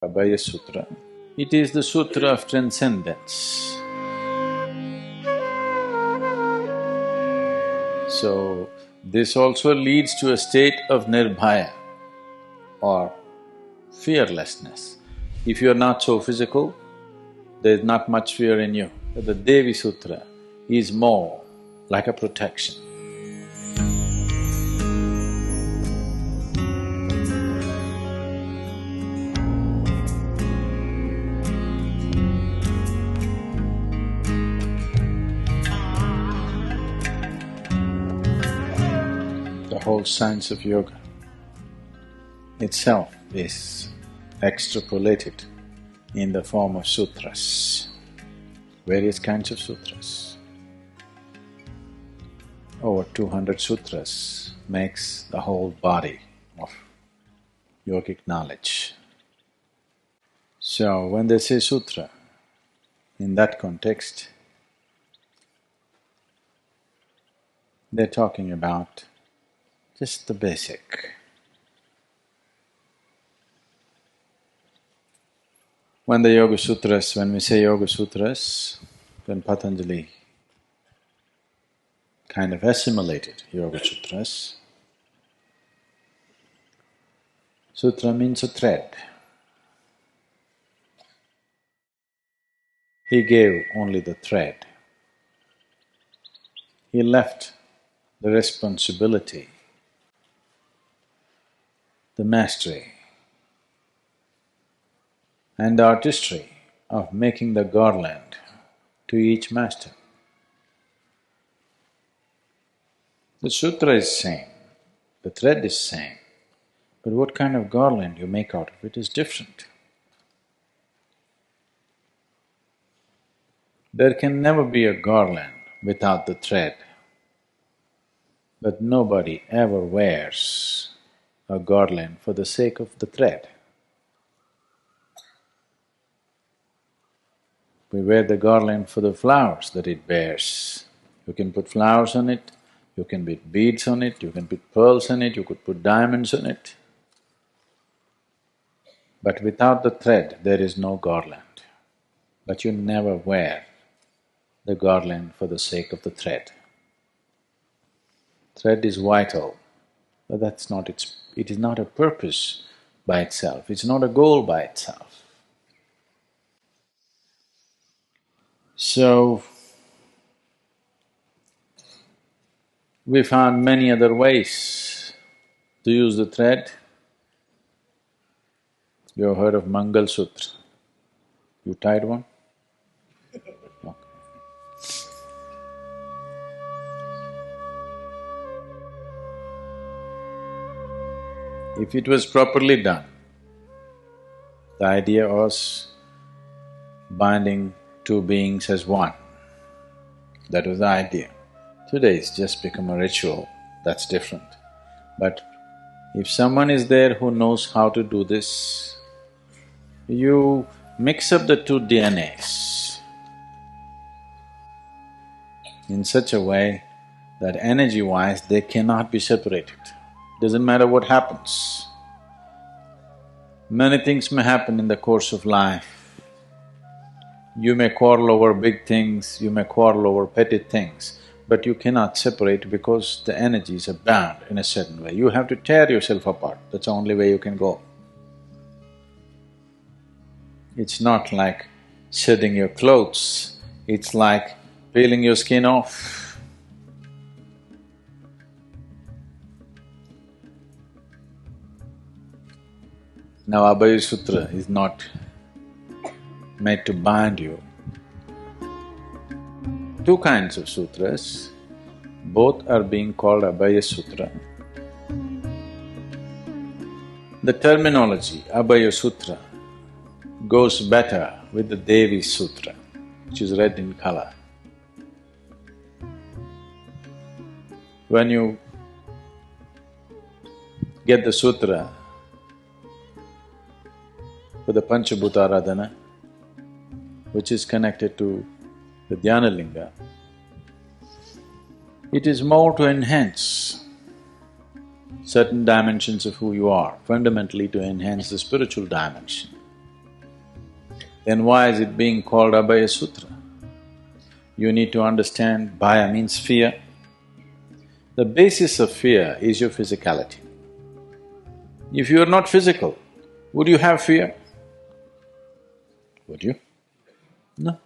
Abhaya Sutra. It is the sutra of transcendence. So, this also leads to a state of nirbhaya or fearlessness. If you are not so physical, there is not much fear in you. But the Devi Sutra is more like a protection. The whole science of yoga itself is extrapolated in the form of sutras, various kinds of sutras. Over 200 sutras makes the whole body of yogic knowledge. So when they say sutra, in that context, they're talking about just the basic. When the Yoga Sutras, when we say Yoga Sutras, when Patanjali kind of assimilated Yoga Sutras, sutra means a thread. He gave only the thread. He left the responsibility, the mastery and artistry of making the garland to each master. The sutra is same, the thread is same, but what kind of garland you make out of it is different. There can never be a garland without the thread, but nobody ever wears a garland for the sake of the thread. We wear the garland for the flowers that it bears. You can put flowers on it, you can put beads on it, you can put pearls on it, you could put diamonds on it. But without the thread, there is no garland. But you never wear the garland for the sake of the thread. Thread is vital, but that's not it is not a purpose by itself, it's not a goal by itself. So, we found many other ways to use the thread. You have heard of Mangal Sutra? You tied one? Okay. If it was properly done, the idea was binding two beings as one. That was the idea. Today it's just become a ritual, that's different. But if someone is there who knows how to do this, you mix up the two DNAs in such a way that energy-wise they cannot be separated. Doesn't matter what happens. Many things may happen in the course of life. You may quarrel over big things, you may quarrel over petty things, but you cannot separate because the energies are bound in a certain way. You have to tear yourself apart, that's the only way you can go. It's not like shedding your clothes, it's like peeling your skin off. Now, Abhaya Sutra is not made to bind you. Two kinds of sutras, both are being called Abhaya Sutra. The terminology Abhaya Sutra goes better with the Devi Sutra, which is red in color. When you get the sutra for the Panchabhuta Aradhana, which is connected to the Dhyana Linga, it is more to enhance certain dimensions of who you are, fundamentally to enhance the spiritual dimension. then why is it being called Abhaya Sutra? You need to understand Bhaya means fear. The basis of fear is your physicality. If you are not physical, would you have fear? Would you? No.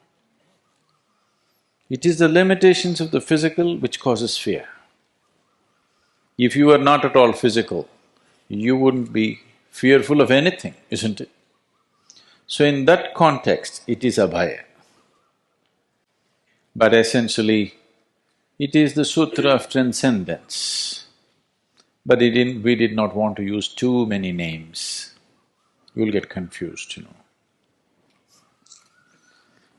It is the limitations of the physical which causes fear. If you are not at all physical, you wouldn't be fearful of anything, isn't it? So in that context, it is Abhaya. But essentially, it is the sutra of transcendence. But we did not want to use too many names. You'll get confused,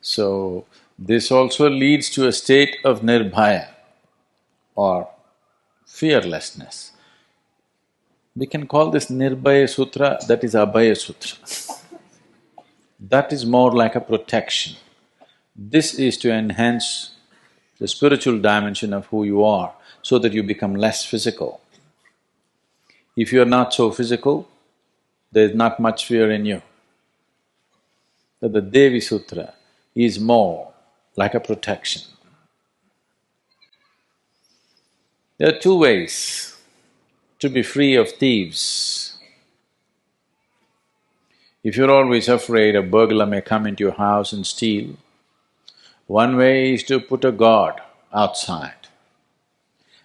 So, this also leads to a state of nirbhaya or fearlessness. We can call this Nirbhaya Sutra, that is Abhaya Sutra. That is more like a protection. This is to enhance the spiritual dimension of who you are so that you become less physical. If you are not so physical, there is not much fear in you. So the Devi Sutra is more like a protection. There are two ways to be free of thieves. If you're always afraid a burglar may come into your house and steal, one way is to put a guard outside.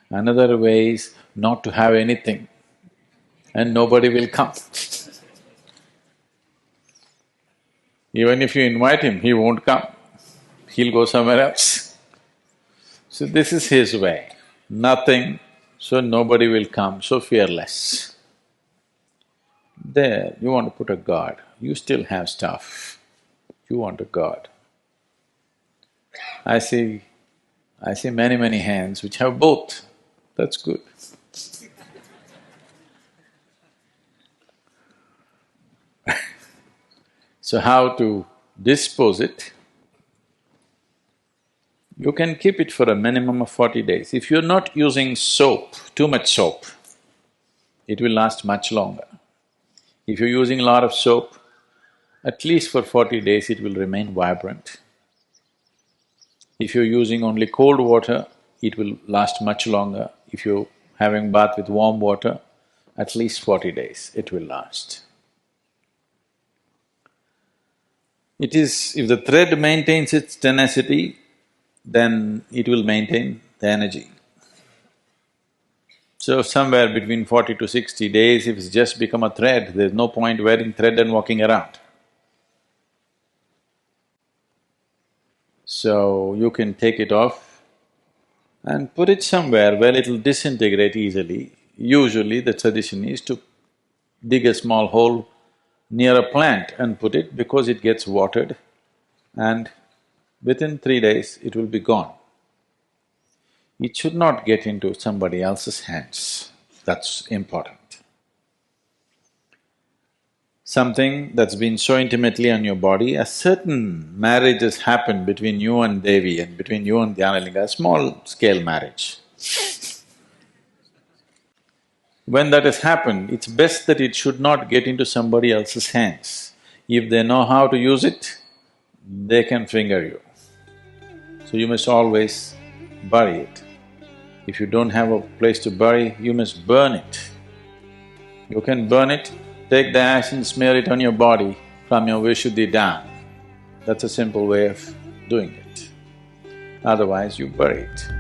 Another way is not to have anything and nobody will come. Even if you invite him, he won't come, he'll go somewhere else. So this is his way, nothing, so nobody will come, so fearless. There, you want to put a guard, you still have stuff, you want a guard. I see many hands which have both, that's good. So how to dispose it? You can keep it for a minimum of 40 days. If you're not using soap, too much soap, it will last much longer. If you're using a lot of soap, at least for 40 days it will remain vibrant. If you're using only cold water, it will last much longer. If you're having bath with warm water, at least 40 days it will last. It is… if the thread maintains its tenacity, then it will maintain the energy. So somewhere between 40 to 60 days, if it's just become a thread, there's no point wearing thread and walking around. So you can take it off and put it somewhere where it'll disintegrate easily. Usually the tradition is to dig a small hole near a plant and put it because it gets watered and within 3 days it will be gone. It should not get into somebody else's hands, that's important. Something that's been so intimately on your body, a certain marriage has happened between you and Devi and between you and Dhyanalinga, a small-scale marriage. When that has happened, it's best that it should not get into somebody else's hands. If they know how to use it, they can finger you. So you must always bury it. If you don't have a place to bury, you must burn it. You can burn it, take the ash and smear it on your body from your Vishuddhi down. That's a simple way of doing it. Otherwise, you bury it.